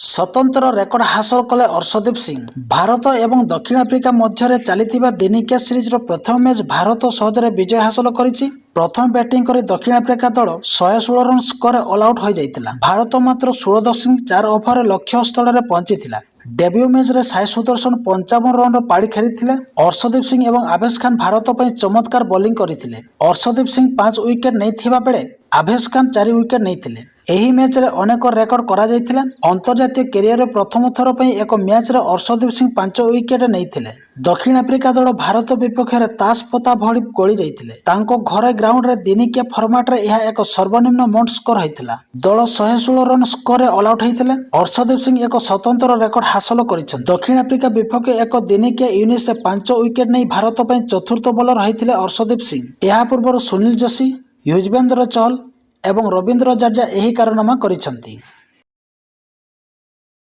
स्वतंत्र रेकर्ड हासिल कले अर्शदीप सिंह। भारत एवं दक्षिण आफ्रिका मध्य चली दिनिकिया सीरीज प्रथम मैच भारत सहजरे विजय हासिल करिछि। प्रथम बैटिंग कर दक्षिण आफ्रिका दल 116 रन स्कोर ऑल आउट हो जाइतिला। भारत मात्र 16.4 ओवर लक्ष्य स्थल में पहुंची। डेब्यू मैच रे साई सुदर्शन 55 रन पाड़ी खेली। अर्शदीप सिंह एवं आवेश खान भारत पर चमत्कार बोलिंग करथिले। अर्शदीप सिंह 5 विकेट नहीं बेले आवेश खान 4 विकेट नहीं। एही मैच रे अनेक रेकर्ड करा जायतिला। अंतर्जातीय कैरियर रे प्रथम थर पर एक मैच रे अर्शदीप सिंह 5 विकेट नहीं। दक्षिण आफ्रिका दल भारत विपक्ष में ताश पता भली गली जाइतिले। तांको घरे ग्राउंड रे दिनिकिया फॉर्मेट रे यह एक सर्वनिम्न मोट स्कोर होइतिला। दल 116 रन स्कोर रे ऑल आउट होइतिले। अर्शदीप सिंह एक स्वतंत्र रेकर्ड हासिल करिसेन। दक्षिण आफ्रिका विपक्ष एक दिनिकिया इनिंग्स रे 5 विकेट नहीं भारत पर चतुर्थ बॉलर होइतिले अर्शदीप सिंह। यह पूर्व सुनील जोशी, युजवेंद्र चहल एवं रविंद्र जडेजा यही कारनामा करिसेंती।